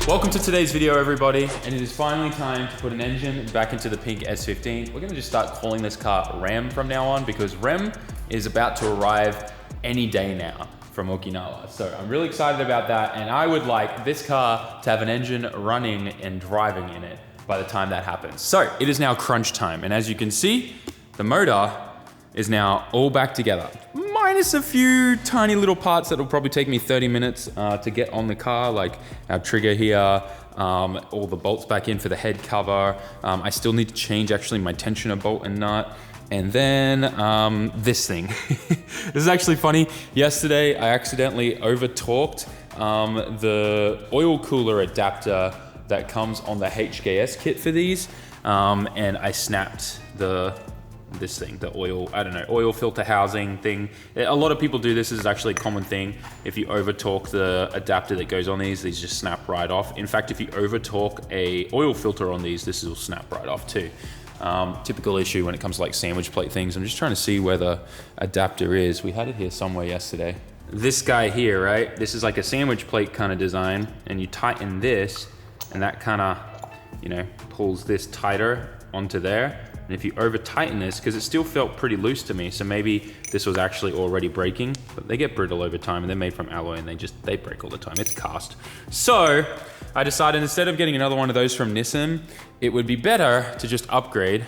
Welcome to today's video, everybody, and it is finally time to put an engine back into the pink S15. We're gonna just start calling this car Rem from now on because Rem is about to arrive any day now from Okinawa. So I'm really excited about that, and I would like this car to have an engine running and driving in it by the time that happens. So it is now crunch time, and as you can see, the motor is now all back together. Minus a few tiny little parts that will probably take me 30 minutes to get on the car, like our trigger here, all the bolts back in for the head cover. I still need to change actually my tensioner bolt and nut. And then this thing. This is actually funny. Yesterday, I accidentally over-torqued the oil cooler adapter that comes on the HKS kit for these. And I snapped this thing, the oil filter housing thing. A lot of people do this. This is actually a common thing. If you over torque the adapter that goes on these just snap right off. In fact, if you over torque a oil filter on these, this will snap right off too. Typical issue when it comes to like sandwich plate things. I'm just trying to see where the adapter is. We had it here somewhere yesterday. This guy here, right? This is like a sandwich plate kind of design, and you tighten this, and that kind of, pulls this tighter onto there. And if you over tighten this, because it still felt pretty loose to me, so maybe this was actually already breaking, but they get brittle over time and they're made from alloy and they break all the time. It's cast. So I decided instead of getting another one of those from Nissan, it would be better to just upgrade.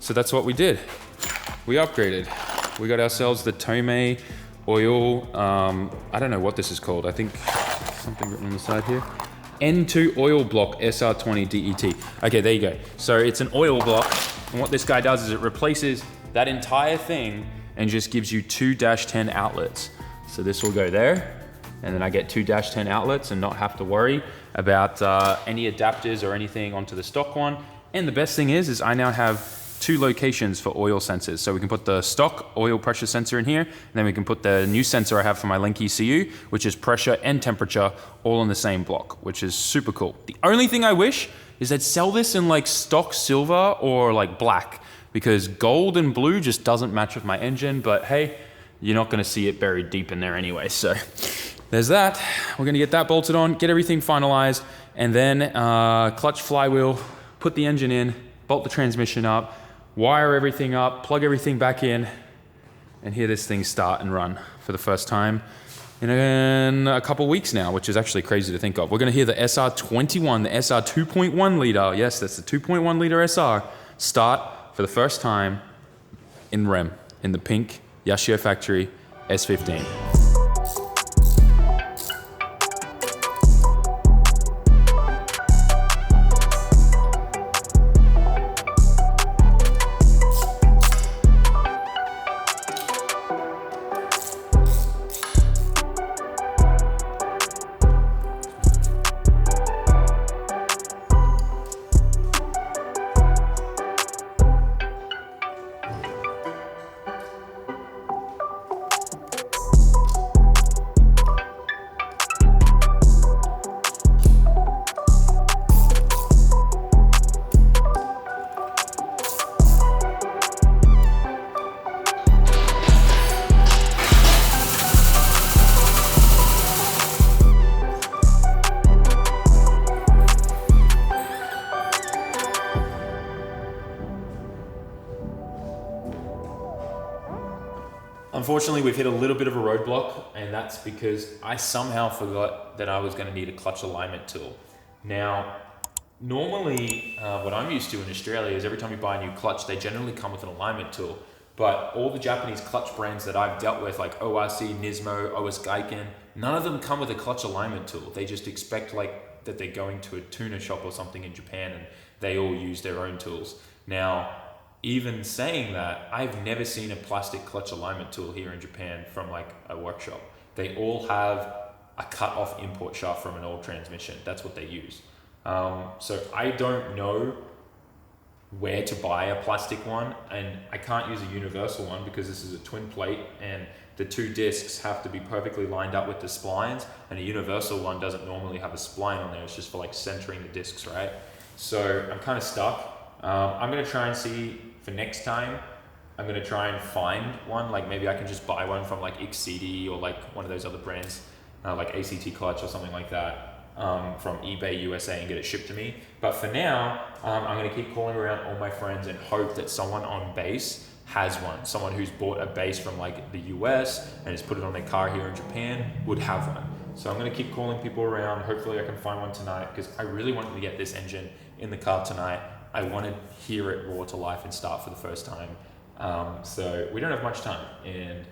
So that's what we did. We upgraded. We got ourselves the Tomei oil, I don't know what this is called. I think something written on the side here. N2 oil block SR21DET. Okay, there you go. So it's an oil block. And what this guy does is it replaces that entire thing and just gives you 2-10 outlets. So this will go there, and then I get 2-10 outlets and not have to worry about any adapters or anything onto the stock one. And the best thing is I now have 2 locations for oil sensors. So we can put the stock oil pressure sensor in here, and then we can put the new sensor I have for my Link ECU, which is pressure and temperature, all in the same block, which is super cool. The only thing I wish is they'd sell this in like stock silver or like black, because gold and blue just doesn't match with my engine, but hey, you're not gonna see it buried deep in there anyway. So there's that. We're gonna get that bolted on, get everything finalized, and then clutch flywheel, put the engine in, bolt the transmission up, wire everything up, plug everything back in, and hear this thing start and run for the first time in a couple weeks now, which is actually crazy to think of. We're gonna hear the SR21, the SR 2.1 liter, yes, that's the 2.1 liter SR, start for the first time in Rem, in the pink Yashio factory S15. Unfortunately, we've hit a little bit of a roadblock, and that's because I somehow forgot that I was going to need a clutch alignment tool. Now, normally what I'm used to in Australia is every time you buy a new clutch, they generally come with an alignment tool. But all the Japanese clutch brands that I've dealt with, like ORC, Nismo, OS Gaiken, none of them come with a clutch alignment tool. They just expect like that they're going to a tuner shop or something in Japan and they all use their own tools. Now, even saying that, I've never seen a plastic clutch alignment tool here in Japan from like a workshop. They all have a cut off import shaft from an old transmission. That's what they use. So I don't know where to buy a plastic one, and I can't use a universal one because this is a twin plate and the 2 discs have to be perfectly lined up with the splines, and a universal one doesn't normally have a spline on there. It's just for like centering the discs, right? So I'm kind of stuck. I'm gonna try and see for next time. I'm gonna try and find one, like maybe I can just buy one from like XCD or like one of those other brands, like ACT Clutch or something like that. from eBay USA and get it shipped to me. But for now, I'm gonna keep calling around all my friends and hope that someone on base has one. Someone who's bought a base from like the US and has put it on their car here in Japan would have one. So I'm gonna keep calling people around. Hopefully I can find one tonight, because I really wanted to get this engine in the car tonight. I want to hear it roar to life and start for the first time. So we don't have much time, and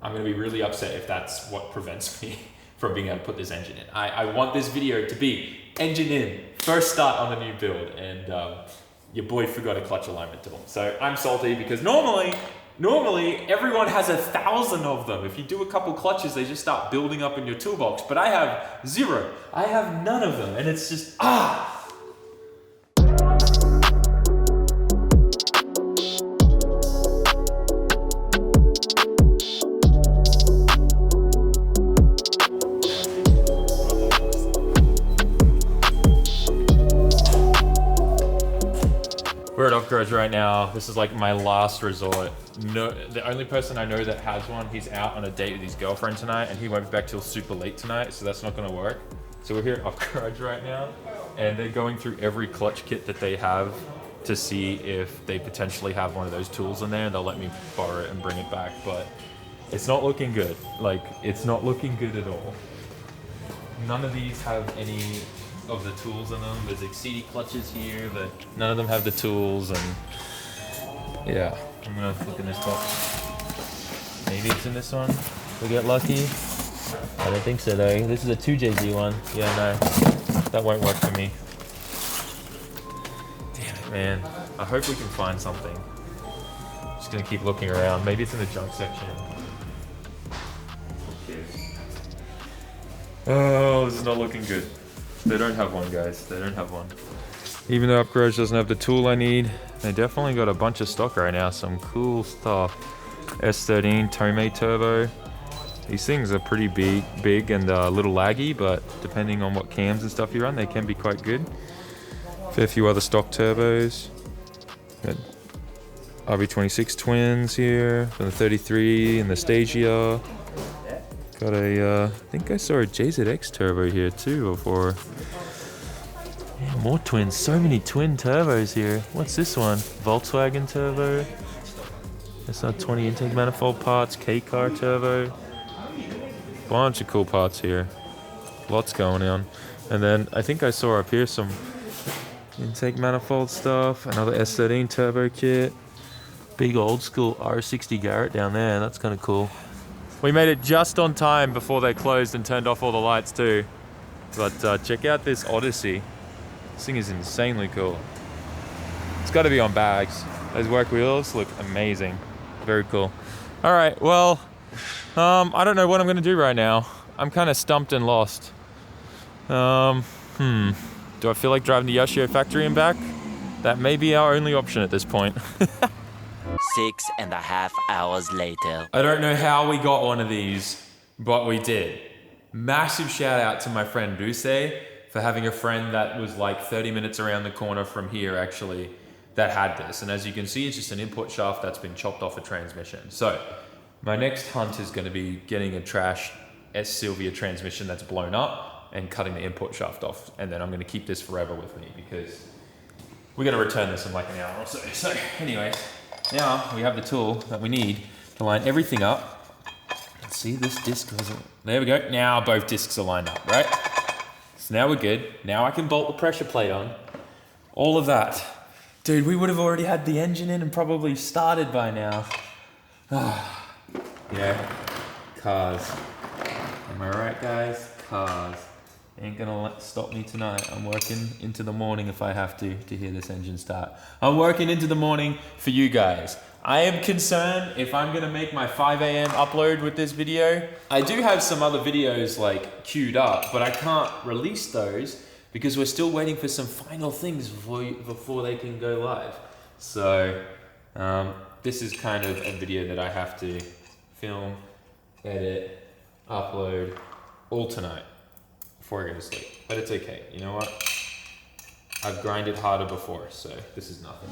I'm gonna be really upset if that's what prevents me from being able to put this engine in. I want this video to be engine in, first start on the new build, and your boy forgot a clutch alignment tool. So I'm salty, because normally everyone has 1,000 of them. If you do a couple clutches, they just start building up in your toolbox, but I have 0. I have none of them, and it's just, We're at Off Garage right now. This is like my last resort. No, the only person I know that has one, he's out on a date with his girlfriend tonight, and he won't be back till super late tonight, so that's not gonna work. So we're here at Off Garage right now, and they're going through every clutch kit that they have to see if they potentially have one of those tools in there, and they'll let me borrow it and bring it back, but it's not looking good. Like, it's not looking good at all. None of these have any of the tools in them. There's XCD clutches here, but none of them have the tools, and yeah, I'm gonna look in this box. Maybe it's in this one. We'll get lucky. I don't think so though. This is a 2JZ one. Yeah, no, that won't work for me. Damn it, man. I hope we can find something. Just gonna keep looking around. Maybe it's in the junk section. Oh, this is not looking good. They don't have one, guys. They don't have one. Even though Off Garage doesn't have the tool I need, they definitely got a bunch of stock right now. Some cool stuff. S13 Tomei Turbo. These things are pretty big and a little laggy, but depending on what cams and stuff you run, they can be quite good. Fair few other stock turbos. Got RB26 twins here, from the 33 and the Stagia. Got a, I think I saw a JZX turbo here too before. Yeah, more twins, so many twin turbos here. What's this one? Volkswagen turbo. SR20 intake manifold parts, K-car turbo. Bunch of cool parts here. Lots going on. And then I think I saw up here some intake manifold stuff. Another S13 turbo kit. Big old school R60 Garrett down there. That's kind of cool. We made it just on time before they closed and turned off all the lights too. But check out this Odyssey. This thing is insanely cool. It's got to be on bags. Those work wheels look amazing. Very cool. All right, well, I don't know what I'm gonna do right now. I'm kind of stumped and lost. Do I feel like driving to Yashio factory and back? That may be our only option at this point. 6.5 hours later. I don't know how we got one of these, but we did. Massive shout out to my friend Duse for having a friend that was like 30 minutes around the corner from here actually that had this. And as you can see, it's just an input shaft that's been chopped off a transmission. So my next hunt is going to be getting a trash S Silvia transmission that's blown up and cutting the input shaft off. And then I'm going to keep this forever with me because we're going to return this in like an hour or so. So anyways, now we have the tool that we need to line everything up. Let's see, this disc wasn't, there we go. Now both discs are lined up, right? So now we're good. Now I can bolt the pressure plate on. All of that. Dude, we would have already had the engine in and probably started by now. Yeah, cars. Am I right, guys? Cars. Ain't gonna stop me tonight. I'm working into the morning if I have to hear this engine start. I'm working into the morning for you guys. I am concerned if I'm gonna make my 5 a.m. upload with this video. I do have some other videos like queued up, but I can't release those because we're still waiting for some final things before they can go live. So this is kind of a video that I have to film, edit, upload all tonight before I go to sleep. But it's okay, you know what? I've grinded harder before, so this is nothing.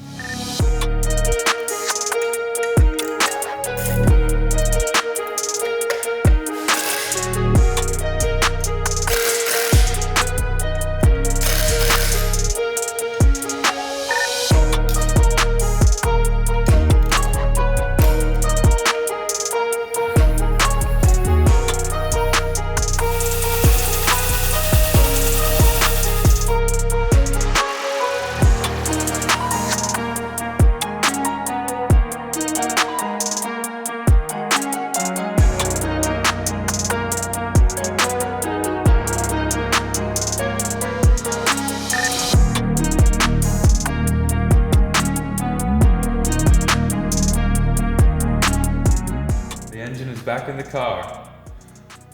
car.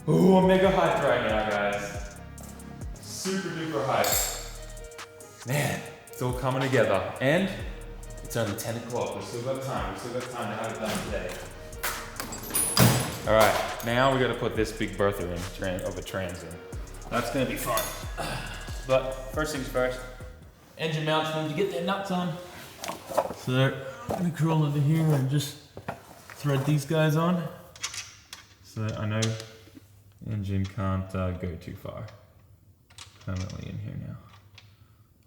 Ooh, I'm mega hyped right now, guys. Super duper hyped. Man, it's all coming together. And it's only 10 o'clock. We've still got time. We've still got time to have it done today. All right, now we got to put this big bertha in of a trans in. That's gonna be fun. But first things first, engine mounts need to get their nuts on. So I'm gonna crawl into here and just thread these guys on. So I know the engine can't go too far. Permanently in here now.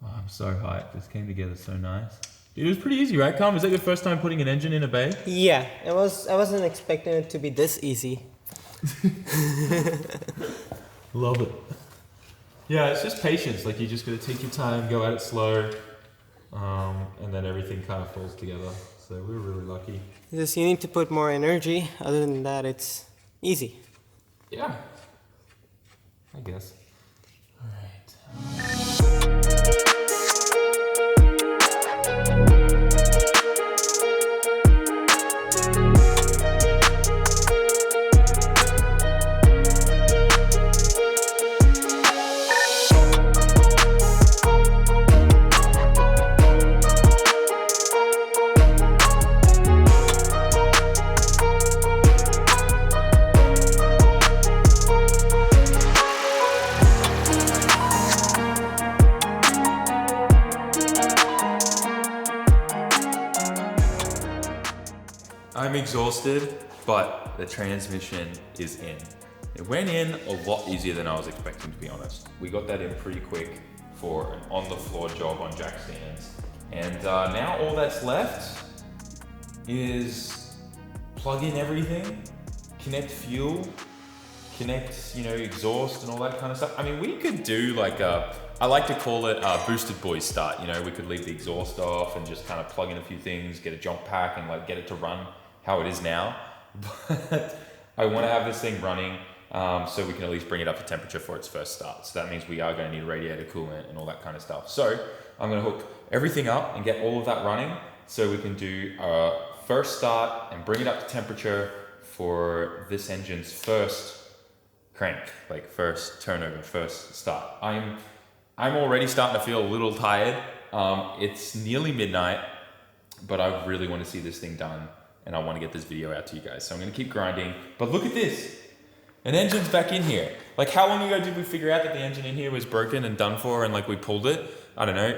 Oh, I'm so hyped. This came together so nice. Dude, it was pretty easy, right, Calm? Was that your first time putting an engine in a bay? Yeah, it was. I wasn't expecting it to be this easy. Love it. Yeah, it's just patience. Like, you just gotta take your time, go at it slow, and then everything kind of falls together. So we were really lucky. Just you need to put more energy. Other than that, it's easy. Yeah, I guess. All right. I'm exhausted, but the transmission is in. It went in a lot easier than I was expecting, to be honest. We got that in pretty quick for an on-the-floor job on jack stands. And now all that's left is plug in everything, connect fuel, connect, exhaust and all that kind of stuff. I mean, we could do like I like to call it a boosted boys start. We could leave the exhaust off and just kind of plug in a few things, get a jump pack and like get it to run how it is now. But I want to have this thing running so we can at least bring it up to temperature for its first start. So that means we are going to need radiator coolant and all that kind of stuff. So I'm going to hook everything up and get all of that running so we can do a first start and bring it up to temperature for this engine's first crank, like first turnover, first start. I'm already starting to feel a little tired. It's nearly midnight, but I really want to see this thing done and I want to get this video out to you guys. So I'm going to keep grinding, but look at this. An engine's back in here. Like, how long ago did we figure out that the engine in here was broken and done for and like we pulled it? I don't know,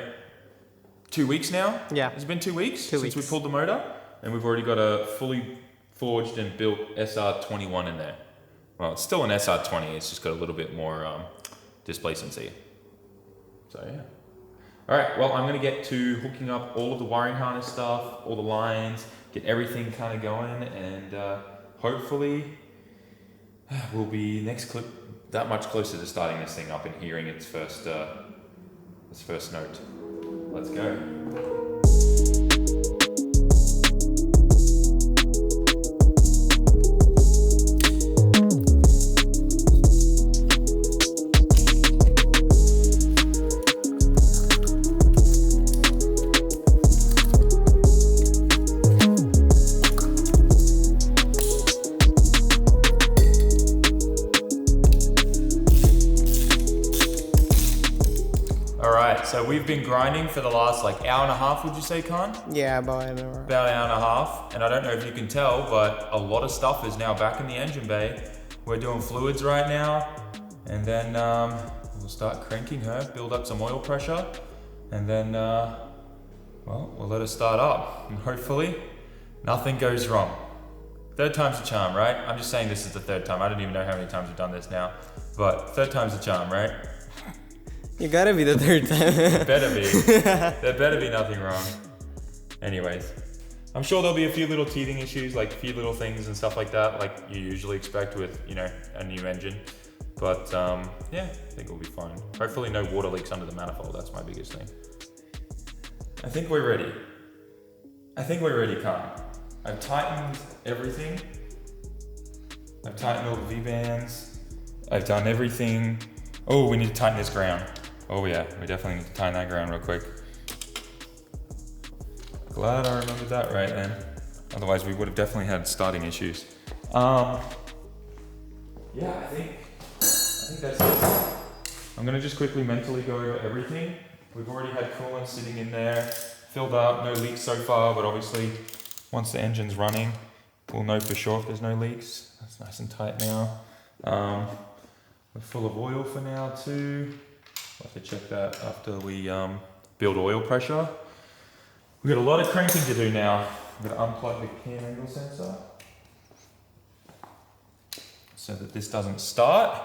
2 weeks now? Yeah. It's been 2 weeks 2 since weeks. we pulled the motor, and we've already got a fully forged and built SR21 in there. Well, it's still an SR20, it's just got a little bit more displacency. So yeah. All right, well, I'm gonna get to hooking up all of the wiring harness stuff, all the lines, get everything kind of going, and hopefully we'll be next clip that much closer to starting this thing up and hearing its first note. Let's go. So we've been grinding for the last like hour and a half, would you say, Khan? Yeah, about an hour. About an hour and a half. And I don't know if you can tell, but a lot of stuff is now back in the engine bay. We're doing fluids right now. And then we'll start cranking her, build up some oil pressure. And then, well, we'll let her start up. And hopefully nothing goes wrong. Third time's the charm, right? I'm just saying this is the third time. I don't even know how many times we've done this now. But third time's the charm, right? You gotta be the third time. It better be. There better be nothing wrong. Anyways, I'm sure there'll be a few little teething issues, like a few little things and stuff like that, like you usually expect with, a new engine. But yeah, I think it'll be fine. Hopefully no water leaks under the manifold. That's my biggest thing. I think we're ready. Carl. I've tightened everything. I've tightened all the V-bands. I've done everything. Oh, we need to tighten this ground. Oh yeah, we definitely need to tighten that ground real quick. Glad I remembered that right then. Otherwise we would have definitely had starting issues. yeah, I think that's it. I'm gonna just quickly mentally go over everything. We've already had coolant sitting in there, filled up, no leaks so far, but obviously once the engine's running, we'll know for sure if there's no leaks. That's nice and tight now. We're full of oil for now too. We'll have to check that after we build oil pressure. We've got a lot of cranking to do now. I'm gonna unplug the cam angle sensor so that this doesn't start.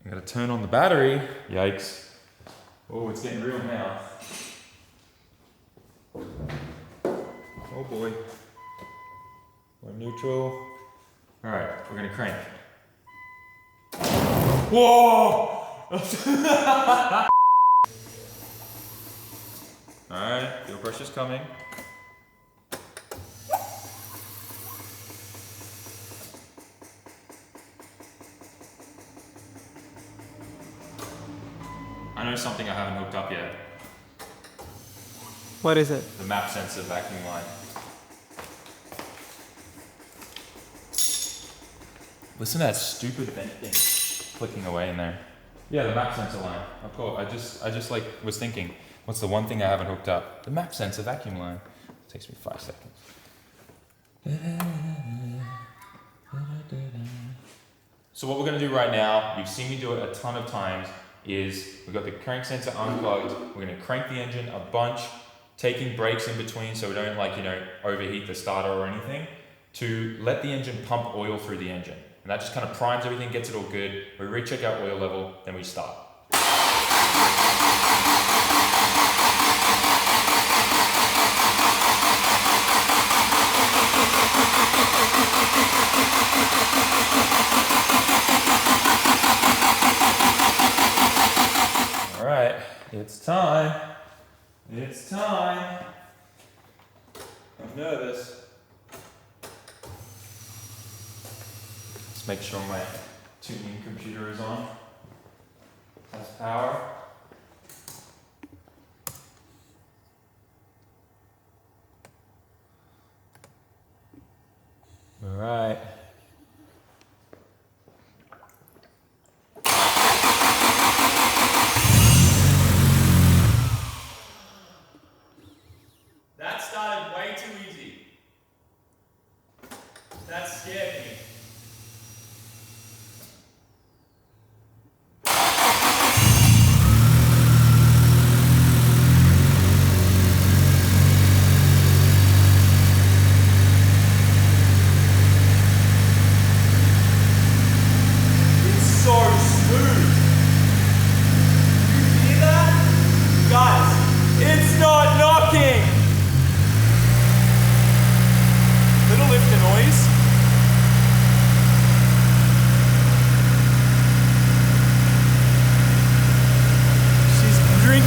I'm gonna turn on the battery. Yikes. Oh, it's getting real now. Oh boy. We're neutral. All right, we're gonna crank. Whoa! All right, fuel pressure's coming. I know something I haven't hooked up yet. What is it? The map sensor vacuum line. Listen to that stupid vent thing clicking away in there. Yeah, the map sensor line. Of course, I just like was thinking, what's the one thing I haven't hooked up? The map sensor vacuum line. It takes me 5 seconds. So what we're gonna do right now, you've seen me do it a ton of times, is we've got the crank sensor unplugged. We're gonna crank the engine a bunch, taking breaks in between so we don't overheat the starter or anything, to let the engine pump oil through the engine. And that just kind of primes everything, gets it all good. We recheck our oil level, then we start. All right, it's time. It's time. I'm nervous. Let's make sure my tuning computer is on. Has power. All right. That started way too easy. That scared me.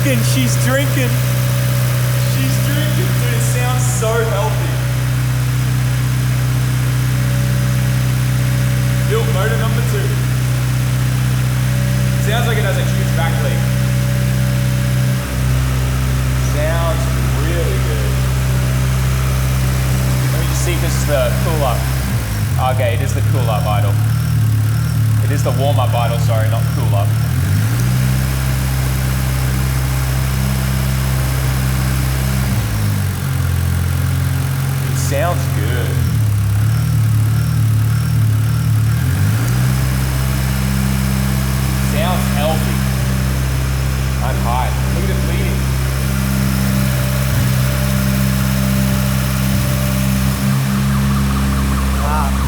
She's drinking. She's drinking, dude. It sounds so healthy. Build motor number 2. Sounds like it has a huge back leak. Sounds really good. Let me just see if this is the cool up. Okay, it is the cool up idle. It is the warm up idle, sorry, not cool up. Sounds good. Sounds healthy. I'm high. Look at it bleeding. Wow.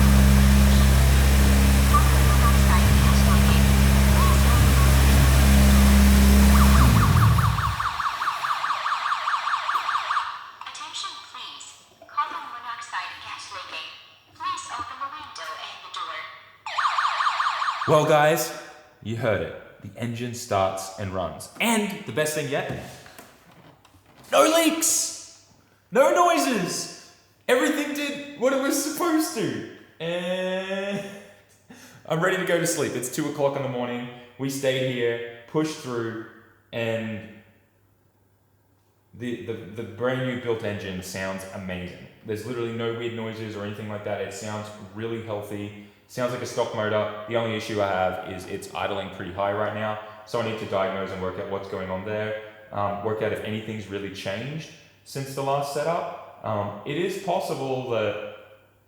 Well guys, you heard it. The engine starts and runs. And the best thing yet, no leaks, no noises. Everything did what it was supposed to. And I'm ready to go to sleep. It's 2 o'clock in the morning. We stayed here, pushed through, and the brand new built engine sounds amazing. There's literally no weird noises or anything like that. It sounds really healthy. Sounds like a stock motor. The only issue I have is it's idling pretty high right now. So I need to diagnose and work out what's going on there. Work out if anything's really changed since the last setup. It is possible that,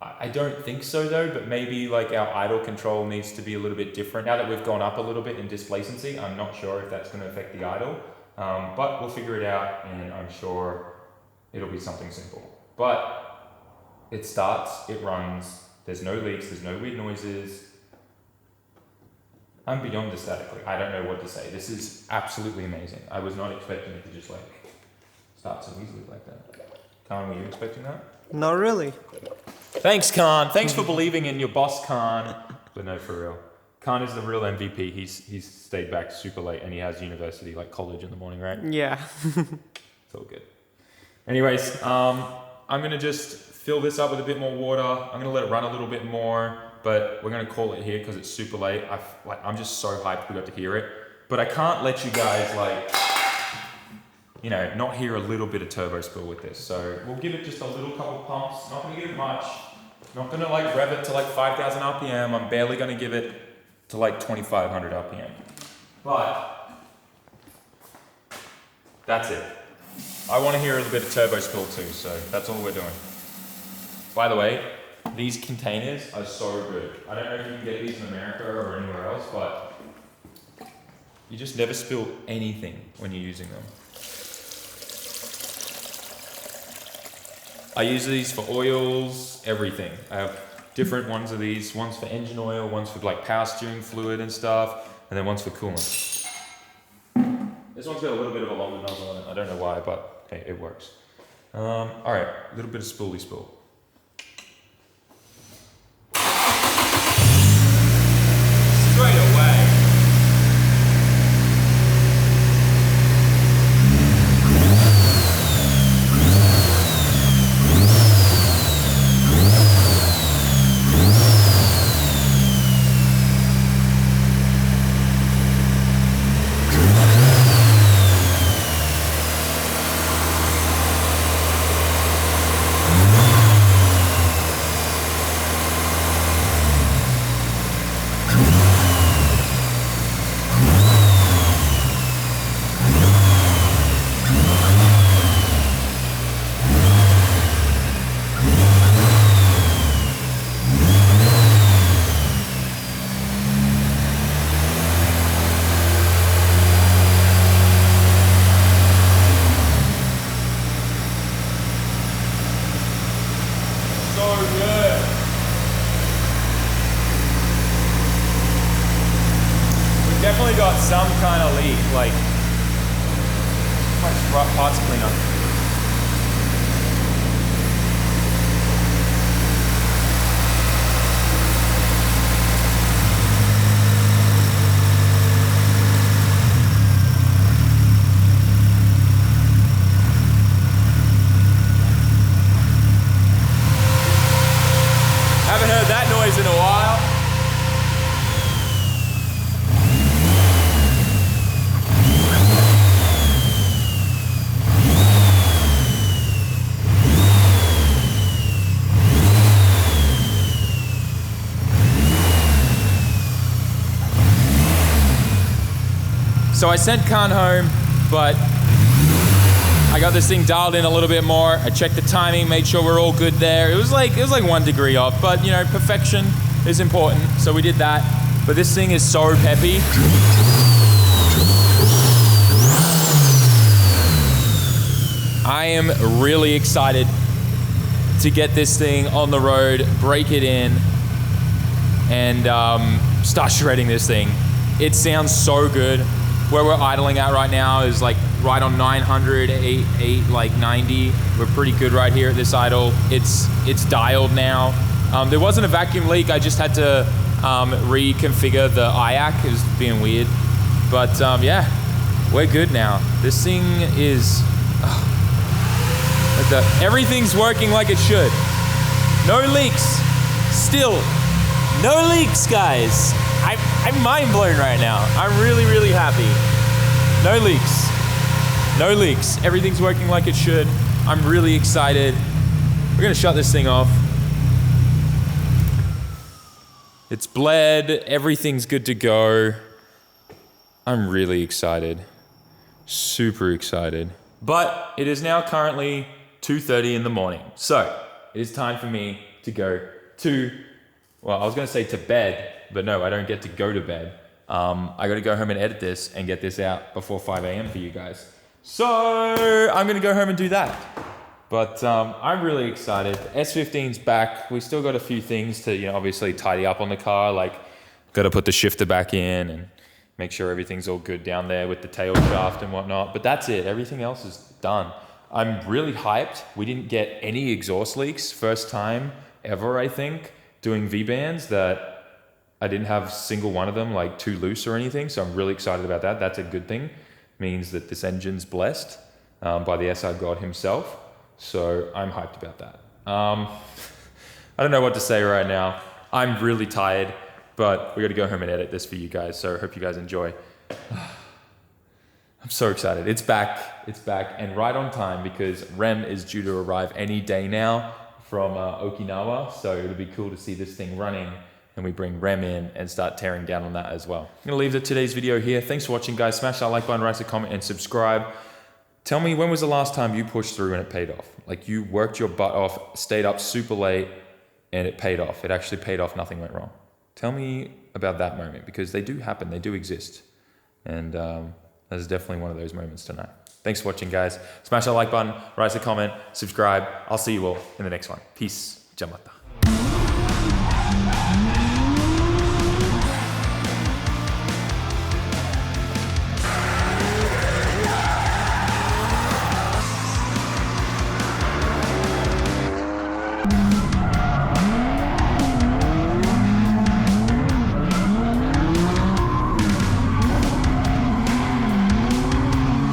I don't think so though, but maybe like our idle control needs to be a little bit different. Now that we've gone up a little bit in displacency, I'm not sure if that's going to affect the idle, but we'll figure it out, and I'm sure it'll be something simple. But it starts, it runs, there's no leaks, there's no weird noises. I'm beyond ecstatically. I don't know what to say. This is absolutely amazing. I was not expecting it to just like start so easily like that. Khan, were you expecting that? Not really. Thanks, Khan. Thanks for believing in your boss, Khan. But no, for real. Khan is the real MVP. He's stayed back super late, and he has university, like college in the morning, right? Yeah. It's all good. Anyways, I'm gonna just fill this up with a bit more water. I'm gonna let it run a little bit more, but we're gonna call it here because it's super late. I'm just so hyped we got to hear it. But I can't let you guys not hear a little bit of turbo spill with this. So we'll give it just a little couple pumps. Not gonna give it much. Not gonna rev it to 5,000 RPM. I'm barely gonna give it to 2,500 RPM. But that's it. I wanna hear a little bit of turbo spill too, so that's all we're doing. By the way, these containers are so good. I don't know if you can get these in America or anywhere else, but you just never spill anything when you're using them. I use these for oils, everything. I have different ones of these. One's for engine oil, one's for power steering fluid and stuff, and then one's for coolant. This one's got a little bit of a longer nozzle on it. I don't know why, but hey, it works. All right, a little bit of spoolie spill. Straight away. Definitely got some kind of leak, parts cleaner. Haven't heard that noise in a while. So I sent Khan home, but I got this thing dialed in a little bit more. I checked the timing, made sure we're all good there. It was like 1 degree off, but perfection is important, so we did that. But this thing is so peppy. I am really excited to get this thing on the road, break it in, and start shredding this thing. It sounds so good. Where we're idling at right now is right on 900, 90. We're pretty good right here at this idle. It's dialed now. There wasn't a vacuum leak. I just had to reconfigure the IAC. It was being weird. But yeah, we're good now. This thing is, everything's working like it should. No leaks. Still, no leaks, guys. I'm mind blown right now. I'm really, really happy. No leaks. No leaks. Everything's working like it should. I'm really excited. We're gonna shut this thing off. It's bled, everything's good to go. I'm really excited. Super excited. But it is now currently 2:30 in the morning. So it is time for me to go to, well, I was gonna say to bed, but no, I don't get to go to bed. I gotta go home and edit this and get this out before 5 a.m. for you guys. So I'm gonna go home and do that. But I'm really excited. S15's back. We still got a few things to, obviously tidy up on the car. Like, got to put the shifter back in and make sure everything's all good down there with the tail shaft and whatnot. But that's it. Everything else is done. I'm really hyped. We didn't get any exhaust leaks. First time ever, I think, doing V-bands that I didn't have single one of them like too loose or anything. So I'm really excited about that. That's a good thing. Means that this engine's blessed by the SR God himself. So I'm hyped about that. I don't know what to say right now. I'm really tired, but we got to go home and edit this for you guys. So I hope you guys enjoy. I'm so excited. It's back, and right on time because Rem is due to arrive any day now from Okinawa. So it'll be cool to see this thing running and we bring Rem in and start tearing down on that as well. I'm gonna leave today's video here. Thanks for watching, guys. Smash that like button, write a comment, and subscribe. Tell me, when was the last time you pushed through and it paid off? Like, you worked your butt off, stayed up super late, and it paid off. It actually paid off, nothing went wrong. Tell me about that moment, because they do happen, they do exist. And that is definitely one of those moments tonight. Thanks for watching, guys. Smash that like button, write a comment, subscribe. I'll see you all in the next one. Peace. Jamata.